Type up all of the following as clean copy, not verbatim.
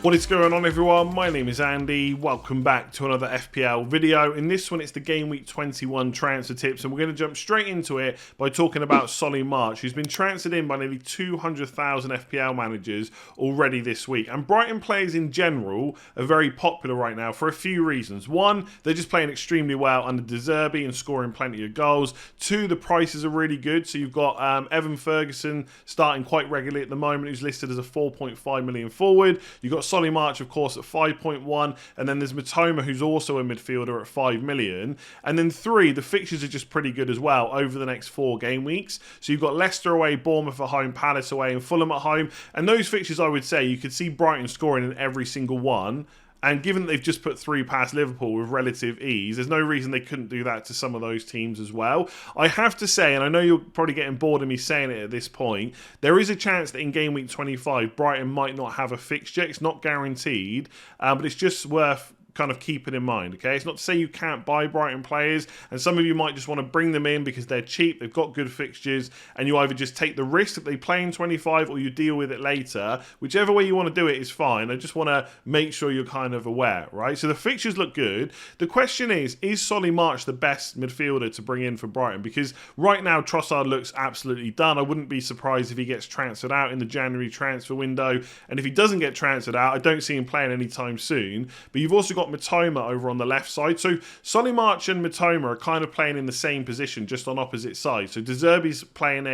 What is going on, everyone? My name is Andy. Welcome back to another FPL video. In this one, it's the Game Week 21 transfer tips, and we're going to jump straight into it by talking about Solly March, who's been transferred in by nearly 200,000 FPL managers already this week. And Brighton players in general are very popular right now for a few reasons. One, they're just playing extremely well under De Zerbi and scoring plenty of goals. Two, the prices are really good. So you've got Evan Ferguson starting quite regularly at the moment, who's listed as a 4.5 million forward. You've got Solly March, of course, at 5.1, and then there's Mitoma, who's also a midfielder at 5 million. And then three, the fixtures are just pretty good as well over the next 4 game weeks. So you've got Leicester away, Bournemouth at home, Palace away, and Fulham at home. And those fixtures, I would say, you could see Brighton scoring in every single one. And given that they've just put 3 past Liverpool with relative ease, there's no reason they couldn't do that to some of those teams as well. I have to say, and I know you're probably getting bored of me saying it at this point, there is a chance that in Game Week 25, Brighton might not have a fixture. It's not guaranteed, but it's just worth kind of keep it in mind, okay? It's not to say you can't buy Brighton players, and some of you might just want to bring them in because they're cheap, they've got good fixtures, and you either just take the risk that they play in 25 or you deal with it later. Whichever way you want to do it is fine. I just want to make sure you're kind of aware, right? So the fixtures look good. The question is Solly March the best midfielder to bring in for Brighton? Because right now, Trossard looks absolutely done. I wouldn't be surprised if he gets transferred out in the January transfer window, and if he doesn't get transferred out, I don't see him playing anytime soon. But you've also got Mitoma over on the left side. So Solly March and Mitoma are kind of playing in the same position, just on opposite sides. So De Zerbi's playing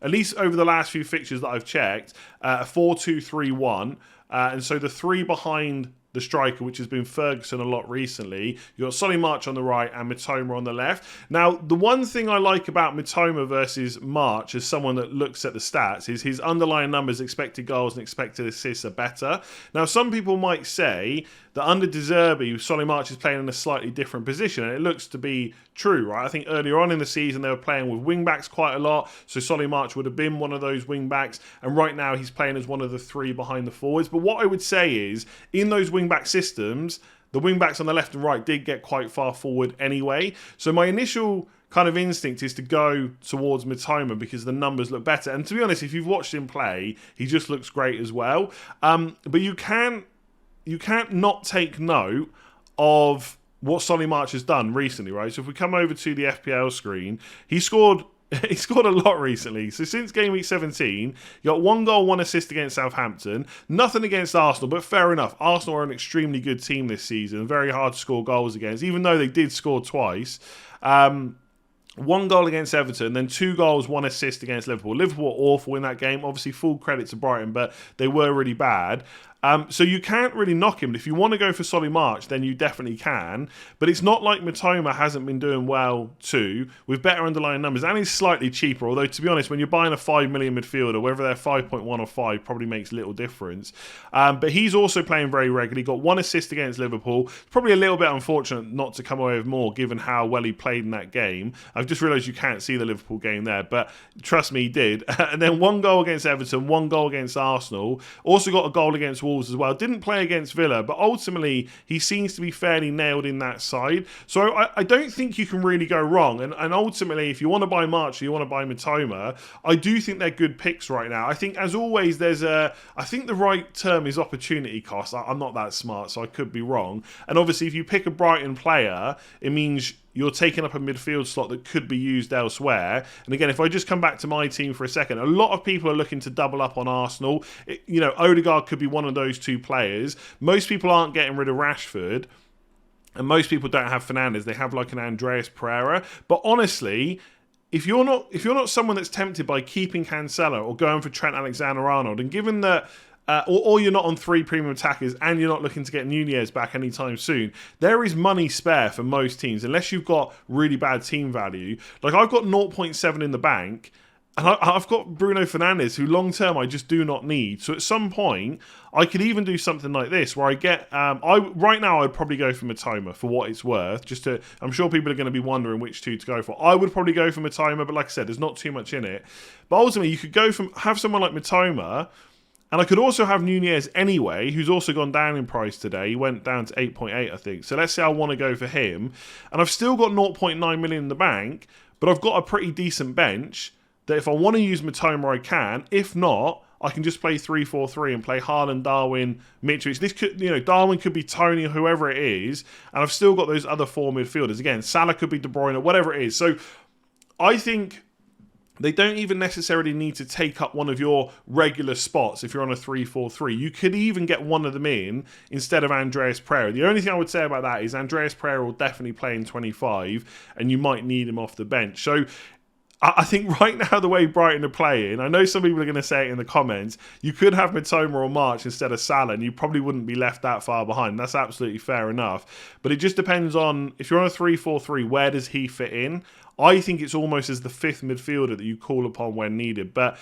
at least over the last few fixtures that I've checked, a 4-2-3-1. And so the 3 behind the striker, which has been Ferguson a lot recently. You've got Solly March on the right and Mitoma on the left. Now, the one thing I like about Mitoma versus March as someone that looks at the stats is his underlying numbers, expected goals and expected assists are better. Now, some people might say that under De Zerbi, Solly March is playing in a slightly different position, and it looks to be true, right? I think earlier on in the season, they were playing with wing-backs quite a lot, so Solly March would have been one of those wing-backs, and right now he's playing as one of the 3 behind the forwards. But what I would say is, in those wing-back systems, the wing-backs on the left and right did get quite far forward anyway. So my initial kind of instinct is to go towards Mitoma because the numbers look better. And to be honest, if you've watched him play, he just looks great as well. But you can't not take note of what Solly March has done recently, right? So if we come over to the FPL screen, he scored a lot recently. So since Game Week 17, he got 1 goal, 1 assist against Southampton. Nothing against Arsenal, but fair enough. Arsenal are an extremely good team this season. Very hard to score goals against, even though they did score twice. 1 goal against Everton, then 2 goals, 1 assist against Liverpool. Liverpool were awful in that game. Obviously, full credit to Brighton, but they were really bad. So you can't really knock him. If you want to go for Solly March, then you definitely can. But it's not like Mitoma hasn't been doing well too, with better underlying numbers. And he's slightly cheaper, although to be honest, when you're buying a 5 million midfielder, whether they're 5.1 or 5 probably makes little difference. But he's also playing very regularly. Got 1 assist against Liverpool. Probably a little bit unfortunate not to come away with more, given how well he played in that game. I've just realised you can't see the Liverpool game there, but trust me, he did. And then 1 goal against Everton, 1 goal against Arsenal. Also got a goal against Wolves as well. Didn't play against Villa, but ultimately he seems to be fairly nailed in that side. So I don't think you can really go wrong. And ultimately, if you want to buy March or you want to buy Mitoma, I do think they're good picks right now. I think, as always, I think the right term is opportunity cost. I'm not that smart, so I could be wrong. And obviously, if you pick a Brighton player, it means you're taking up a midfield slot that could be used elsewhere. And again, if I just come back to my team for a second, a lot of people are looking to double up on Arsenal. Odegaard could be one of those 2 players. Most people aren't getting rid of Rashford, and most people don't have Fernandes. They have like an Andreas Pereira. But honestly, if you're not someone that's tempted by keeping Cancelo or going for Trent Alexander-Arnold, and given that or you're not on 3 premium attackers and you're not looking to get Nunez back anytime soon, there is money spare for most teams, unless you've got really bad team value. Like, I've got 0.7 in the bank, and I've got Bruno Fernandes, who long term I just do not need. So at some point, I could even do something like this, where I get... right now, I'd probably go for Mitoma for what it's worth. I'm sure people are going to be wondering which 2 to go for. I would probably go for Mitoma, but like I said, there's not too much in it. But ultimately, you could have someone like Mitoma, and I could also have Nunez anyway, who's also gone down in price today. He went down to 8.8, I think. So let's say I want to go for him. And I've still got 0.9 million in the bank, but I've got a pretty decent bench that if I want to use Mitoma, I can. If not, I can just play 3-4-3 and play Haaland, Darwin, Mitrovic. This could, Darwin could be Toney or whoever it is, and I've still got those other 4 midfielders. Again, Salah could be De Bruyne or whatever it is. So I think they don't even necessarily need to take up one of your regular spots if you're on a 3-4-3. You could even get one of them in instead of Andreas Pereira. The only thing I would say about that is Andreas Pereira will definitely play in 25, and you might need him off the bench. So I think right now, the way Brighton are playing, I know some people are going to say it in the comments, you could have Mitoma or March instead of Salah, and you probably wouldn't be left that far behind. That's absolutely fair enough. But it just depends on, if you're on a 3-4-3, where does he fit in? I think it's almost as the 5th midfielder that you call upon when needed. But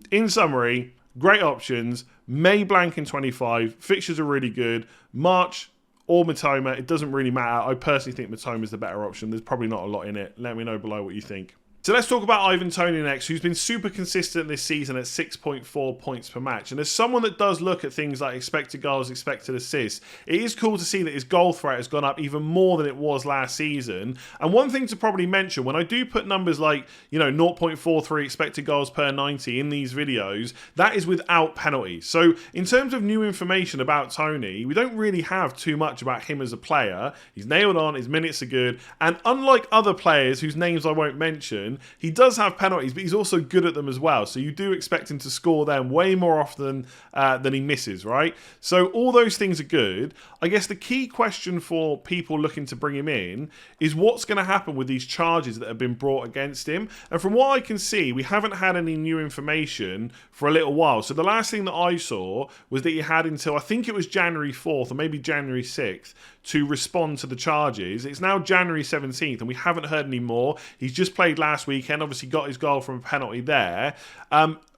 in summary, great options. May blank in 25. Fixtures are really good. March or Mitoma, it doesn't really matter. I personally think Mitoma is the better option. There's probably not a lot in it. Let me know below what you think. So let's talk about Ivan Toney next, who's been super consistent this season at 6.4 points per match. And as someone that does look at things like expected goals, expected assists, it is cool to see that his goal threat has gone up even more than it was last season. And one thing to probably mention, when I do put numbers like, 0.43 expected goals per 90 in these videos, that is without penalties. So in terms of new information about Toney, we don't really have too much about him as a player. He's nailed on, his minutes are good. And unlike other players whose names I won't mention, he does have penalties, but he's also good at them as well. So you do expect him to score them way more often than he misses, right? So all those things are good. I guess the key question for people looking to bring him in is what's going to happen with these charges that have been brought against him. And from what I can see, we haven't had any new information for a little while. So the last thing that I saw was that he had until, I think it was January 4th or maybe January 6th to respond to the charges. It's now January 17th and we haven't heard any more. He's just played last weekend, obviously got his goal from a penalty there.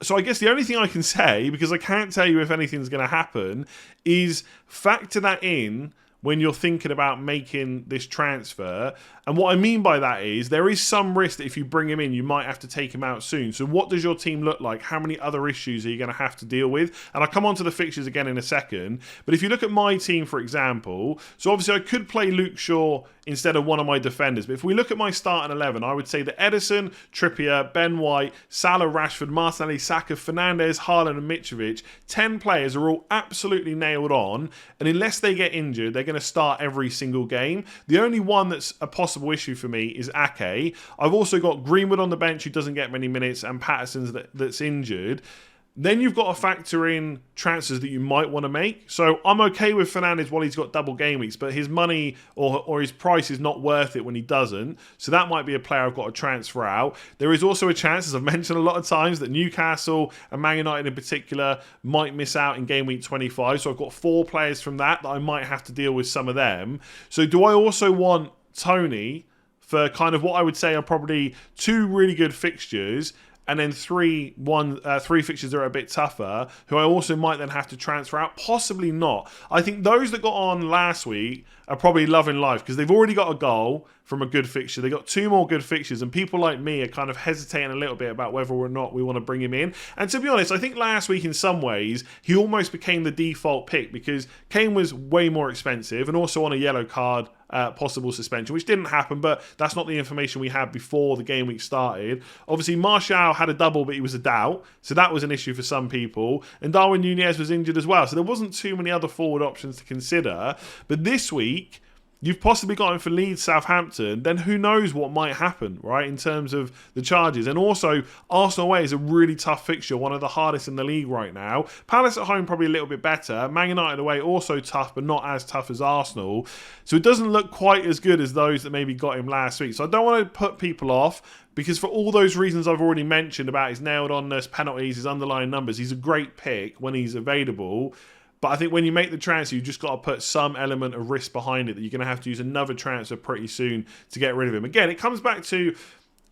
So I guess the only thing I can say, because I can't tell you if anything's going to happen, is factor that in when you're thinking about making this transfer. And what I mean by that is there is some risk that if you bring him in, you might have to take him out soon. So what does your team look like? How many other issues are you going to have to deal with? And I'll come on to the fixtures again in a second. But if you look at my team, for example, so obviously I could play Luke Shaw instead of one of my defenders. But if we look at my starting 11, I would say that Ederson, Trippier, Ben White, Salah, Rashford, Martinelli, Saka, Fernandes, Haaland and Mitrovic, 10 players are all absolutely nailed on. And unless they get injured, they're going to start every single game. The only one that's a possible issue for me is Ake. I've also got Greenwood on the bench who doesn't get many minutes and Patterson's that's injured. Then you've got to factor in transfers that you might want to make. So I'm okay with Fernandes while he's got double game weeks, but his money or his price is not worth it when he doesn't. So that might be a player I've got to transfer out. There is also a chance, as I've mentioned a lot of times, that Newcastle and Man United in particular might miss out in game week 25. So I've got 4 players from that I might have to deal with some of them. So do I also want Toney for kind of what I would say are probably 2 really good fixtures, and then three fixtures that are a bit tougher, who I also might then have to transfer out? Possibly not. I think those that got on last week are probably loving life because they've already got a goal from a good fixture. They got 2 more good fixtures, and people like me are kind of hesitating a little bit about whether or not we want to bring him in. And to be honest, I think last week in some ways he almost became the default pick because Kane was way more expensive and also on a yellow card, possible suspension, which didn't happen, but that's not the information we had before the game week started. Obviously, Martial had a double, but he was a doubt, so that was an issue for some people. And Darwin Núñez was injured as well, so there wasn't too many other forward options to consider. But this week, you've possibly got him for Leeds, Southampton, then who knows what might happen, right, in terms of the charges. And also, Arsenal away is a really tough fixture, one of the hardest in the league right now. Palace at home probably a little bit better. Man United away also tough, but not as tough as Arsenal. So it doesn't look quite as good as those that maybe got him last week. So I don't want to put people off, because for all those reasons I've already mentioned about his nailed-onness, penalties, his underlying numbers, he's a great pick when he's available. But I think when you make the transfer, you've just got to put some element of risk behind it that you're going to have to use another transfer pretty soon to get rid of him. Again, it comes back to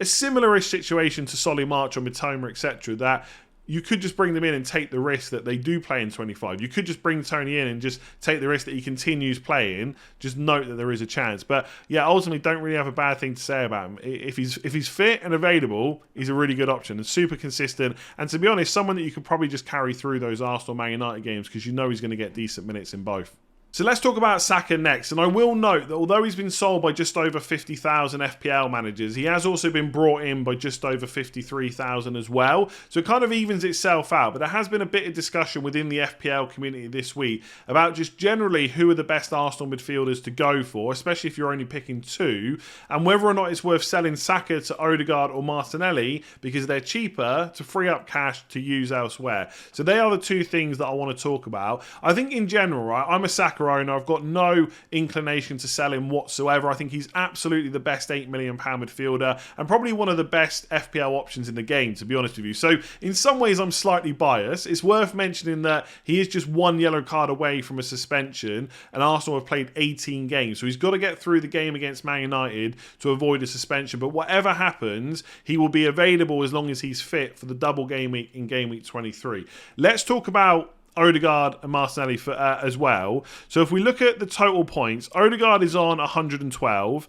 a similar-ish situation to Solly March or Mitoma, etc., that you could just bring them in and take the risk that they do play in 25. You could just bring Toney in and just take the risk that he continues playing. Just note that there is a chance. But yeah, ultimately, don't really have a bad thing to say about him. If he's fit and available, he's a really good option and super consistent. And to be honest, someone that you could probably just carry through those Arsenal Man United games because you know he's going to get decent minutes in both. So let's talk about Saka next. And I will note that although he's been sold by just over 50,000 FPL managers, he has also been brought in by just over 53,000 as well. So it kind of evens itself out. But there has been a bit of discussion within the FPL community this week about just generally who are the best Arsenal midfielders to go for, especially if you're only picking two, and whether or not it's worth selling Saka to Odegaard or Martinelli because they're cheaper to free up cash to use elsewhere. So they are the two things that I want to talk about. I think in general, right, I'm a Saka owner. I've got no inclination to sell him whatsoever. I think he's absolutely the best £8 million midfielder and probably one of the best FPL options in the game, to be honest with you. So in some ways, I'm slightly biased. It's worth mentioning that he is just one yellow card away from a suspension, and Arsenal have played 18 games. So he's got to get through the game against Man United to avoid a suspension. But whatever happens, he will be available as long as he's fit for the double game week in game week 23. Let's talk about Odegaard and Martinelli as well. So if we look at the total points, Odegaard is on 112,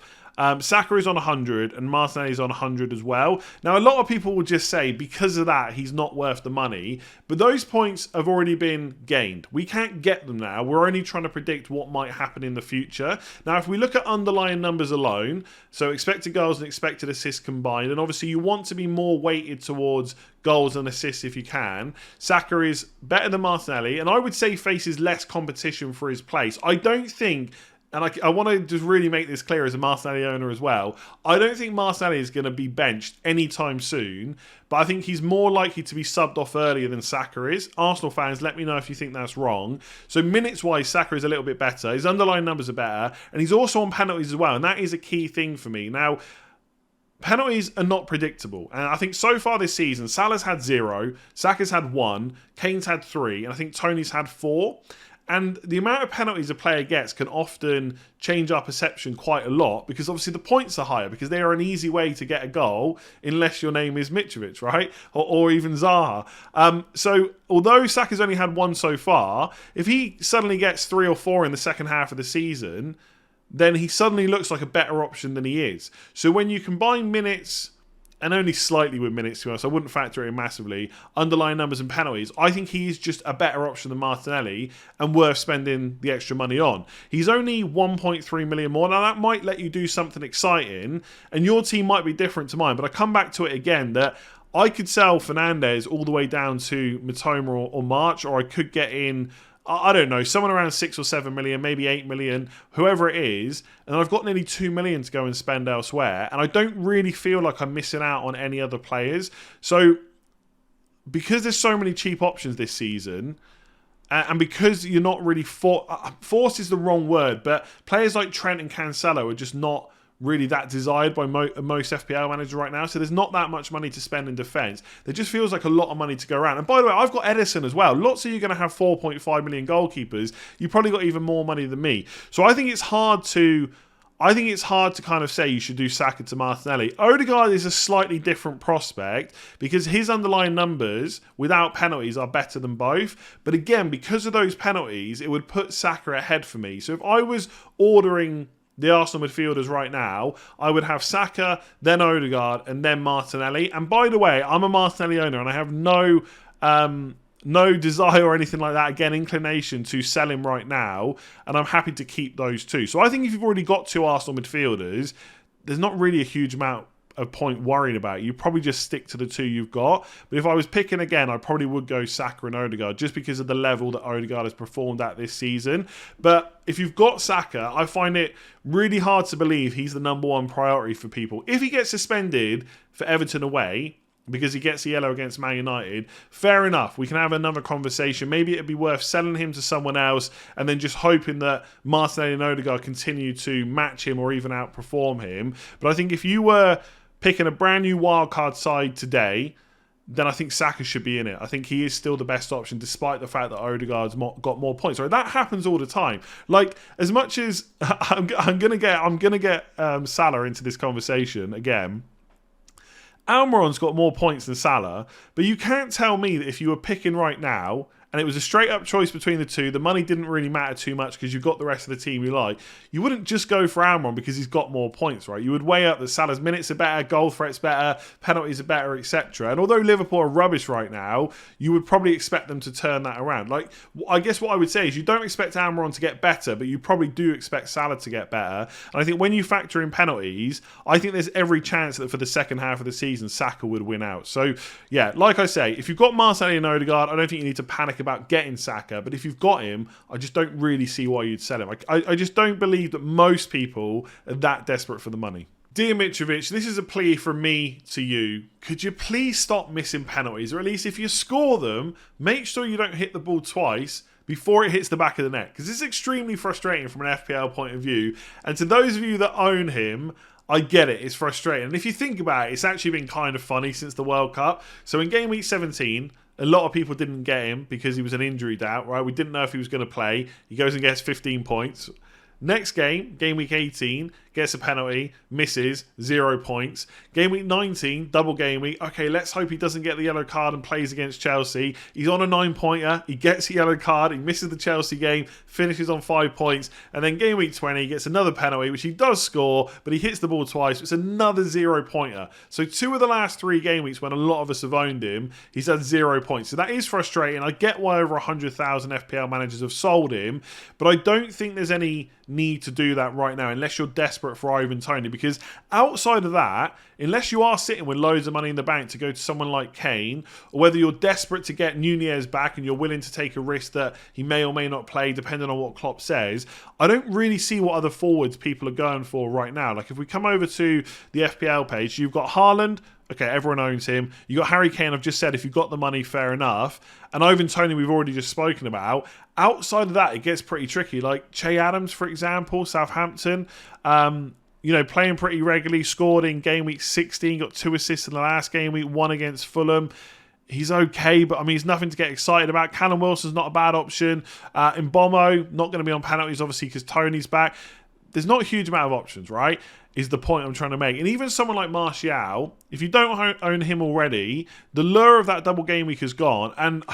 Saka is on 100, and Martinelli is on 100 as well. Now, a lot of people will just say because of that, he's not worth the money, but those points have already been gained. We can't get them now. We're only trying to predict what might happen in the future. Now, if we look at underlying numbers alone, so expected goals and expected assists combined, and obviously you want to be more weighted towards goals and assists if you can, Saka is better than Martinelli, and I would say faces less competition for his place. I don't think, and I want to just really make this clear as a Martinelli owner as well, I don't think Martinelli is going to be benched anytime soon, but I think he's more likely to be subbed off earlier than Saka is. Arsenal fans, let me know if you think that's wrong. So minutes-wise, Saka is a little bit better. His underlying numbers are better, and he's also on penalties as well, and that is a key thing for me. Now, penalties are not predictable. And I think so far this season, Salah's had 0, Saka's had 1, Kane's had 3, and I think Toney's had 4. And the amount of penalties a player gets can often change our perception quite a lot because obviously the points are higher because they are an easy way to get a goal unless your name is Mitrovic, right? Or even Zaha. So although Saka's only had 1 so far, if he suddenly gets 3 or 4 in the second half of the season, then he suddenly looks like a better option than he is. So when you combine minutes, and only slightly with minutes, to be honest, I wouldn't factor it in massively, underlying numbers and penalties, I think he's just a better option than Martinelli and worth spending the extra money on. He's only 1.3 million more. Now, that might let you do something exciting, and your team might be different to mine, but I come back to it again that I could sell Fernandes all the way down to Mitoma or March, or I could get in, I don't know, someone around 6 or 7 million, maybe 8 million, whoever it is, and I've got nearly 2 million to go and spend elsewhere, and I don't really feel like I'm missing out on any other players. So, because there's so many cheap options this season, and because you're not really forced is the wrong word, but players like Trent and Cancelo are just not really that desired by most FPL managers right now. So there's not that much money to spend in defence. There just feels like a lot of money to go around. And by the way, I've got Edison as well. Lots of you are going to have 4.5 million goalkeepers. You probably got even more money than me. So I think it's hard to kind of say you should do Saka to Martinelli. Odegaard is a slightly different prospect because his underlying numbers without penalties are better than both. But again, because of those penalties, it would put Saka ahead for me. So if I was ordering the Arsenal midfielders right now, I would have Saka, then Odegaard, and then Martinelli. And by the way, I'm a Martinelli owner, and I have no desire or anything like that, again, inclination to sell him right now, and I'm happy to keep those two. So I think if you've already got 2 Arsenal midfielders, there's not really a huge amount of point worrying about. You probably just stick to the 2 you've got. But if I was picking again, I probably would go Saka and Odegaard just because of the level that Odegaard has performed at this season. But if you've got Saka, I find it really hard to believe he's the number 1 priority for people. If he gets suspended for Everton away because he gets a yellow against Man United, fair enough. We can have another conversation. Maybe it'd be worth selling him to someone else and then just hoping that Martinelli and Odegaard continue to match him or even outperform him. But I think if you were picking a brand new wildcard side today, then I think Saka should be in it. I think he is still the best option, despite the fact that Odegaard's got more points. Right, that happens all the time. Like, as much as I'm gonna get Salah into this conversation again. Almiron's got more points than Salah, but you can't tell me that if you were picking right now and it was a straight up choice between the two, the money didn't really matter too much because you've got the rest of the team you like, you wouldn't just go for Almiron because he's got more points, right? You would weigh up that Salah's minutes are better, goal threat's better, penalties are better, etc. And although Liverpool are rubbish right now, you would probably expect them to turn that around. Like, I guess what I would say is you don't expect Almiron to get better, but you probably do expect Salah to get better. And I think when you factor in penalties, I think there's every chance that for the second half of the season, Saka would win out. So, yeah, like I say, if you've got Martinelli and Odegaard, I don't think you need to panic about getting Saka. But if you've got him, I just don't really see why you'd sell him. I just don't believe that most people are that desperate for the money. Dear Mitrovic, this is a plea from me to you. Could you please stop missing penalties? Or at least if you score them, make sure you don't hit the ball twice before it hits the back of the net. Because this is extremely frustrating from an FPL point of view. And to those of you that own him, I get it, it's frustrating. And if you think about it, it's actually been kind of funny since the World Cup. So in game week 17, a lot of people didn't get him because he was an injury doubt, right? We didn't know if he was going to play. He goes and gets 15 points. Next game, game week 18, gets a penalty, misses, 0 points. Game week 19, double game week. Okay, let's hope he doesn't get the yellow card and plays against Chelsea. He's on a 9-pointer. He gets a yellow card. He misses the Chelsea game, finishes on 5 points. And then game week 20, he gets another penalty, which he does score, but he hits the ball twice. It's another 0-pointer. So 2 of the last 3 game weeks, when a lot of us have owned him, he's had 0 points. So that is frustrating. I get why over 100,000 FPL managers have sold him, but I don't think there's any need to do that right now unless you're desperate for Ivan Toney, because outside of that, unless you are sitting with loads of money in the bank to go to someone like Kane, or whether you're desperate to get Nunez back and you're willing to take a risk that he may or may not play depending on what Klopp says, I don't really see what other forwards people are going for right now. Like if we come over to the FPL page, you've got Haaland. Okay, everyone owns him. You got Harry Kane, I've just said, if you've got the money, fair enough. And Ivan Toney, we've already just spoken about. Outside of that, it gets pretty tricky. Like Che Adams, for example, Southampton, playing pretty regularly, scored in game week 16, got 2 assists in the last game week, 1 against Fulham. He's okay, but I mean, he's nothing to get excited about. Callum Wilson's not a bad option. Mbomo, not going to be on penalties, obviously, because Toney's back. There's not a huge amount of options, right? Is the point I'm trying to make. And even someone like Martial, if you don't own him already, the lure of that double game week has gone. And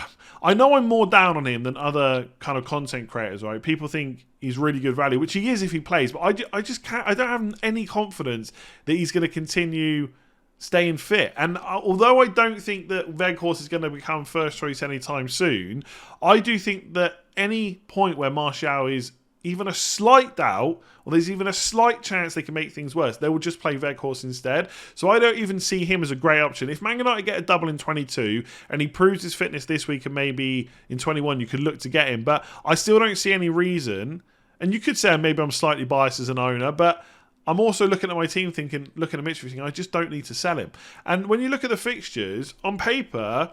I know I'm more down on him than other kind of content creators, right? People think he's really good value, which he is if he plays. But I just can't. I don't have any confidence that he's going to continue staying fit. And although I don't think that Weghorst is going to become first choice anytime soon, I do think that any point where Martial is even a slight doubt, or there's even a slight chance they can make things worse, they will just play Weghorst instead. So I don't even see him as a great option. If Man United get a double in 22 and he proves his fitness this week and maybe in 21 you could look to get him, but I still don't see any reason. And you could say maybe I'm slightly biased as an owner, but I'm also looking at my team looking at Mitrovic thinking I just don't need to sell him. And when you look at the fixtures, on paper,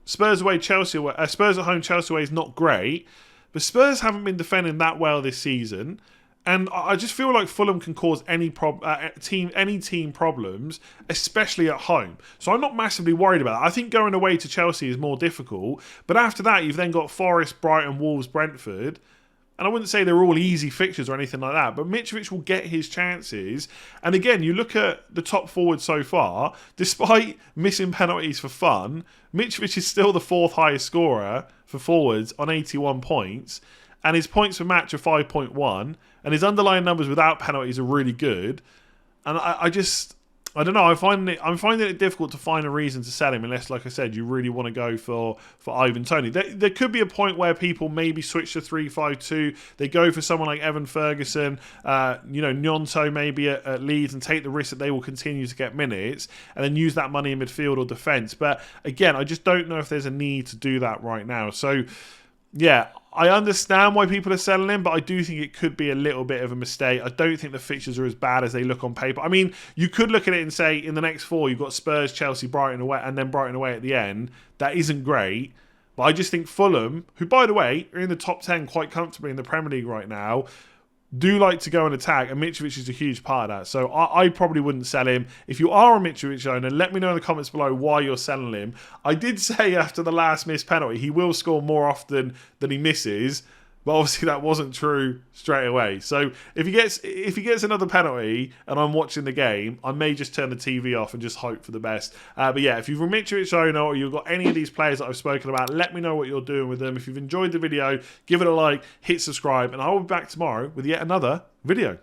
Spurs at home, Chelsea away is not great. But Spurs haven't been defending that well this season, and I just feel like Fulham can cause any team problems, especially at home. So I'm not massively worried about that. I think going away to Chelsea is more difficult, but after that you've then got Forest, Brighton, Wolves, Brentford. And I wouldn't say they're all easy fixtures or anything like that, but Mitrovic will get his chances. And again, you look at the top forwards so far, despite missing penalties for fun, Mitrovic is still the 4th highest scorer for forwards on 81 points. And his points per match are 5.1. And his underlying numbers without penalties are really good. And I don't know. I'm finding it difficult to find a reason to sell him unless, like I said, you really want to go for Ivan Toney. There could be a point where people maybe switch to 3-5-2. They go for someone like Evan Ferguson, Gnonto maybe at Leeds and take the risk that they will continue to get minutes and then use that money in midfield or defence. But again, I just don't know if there's a need to do that right now. So, yeah, I understand why people are selling him, but I do think it could be a little bit of a mistake. I don't think the fixtures are as bad as they look on paper. I mean, you could look at it and say in the next 4, you've got Spurs, Chelsea, Brighton away, and then Brighton away at the end. That isn't great. But I just think Fulham, who, by the way, are in the top 10 quite comfortably in the Premier League right now, do like to go and attack, and Mitrovic is a huge part of that. So I probably wouldn't sell him. If you are a Mitrovic owner, let me know in the comments below why you're selling him. I did say after the last missed penalty, he will score more often than he misses, But obviously that wasn't true straight away. So if he gets another penalty and I'm watching the game, I may just turn the TV off and just hope for the best. But yeah, if you've Mitrovic owner or you've got any of these players that I've spoken about, let me know what you're doing with them. If you've enjoyed the video, give it a like, hit subscribe, and I will be back tomorrow with yet another video.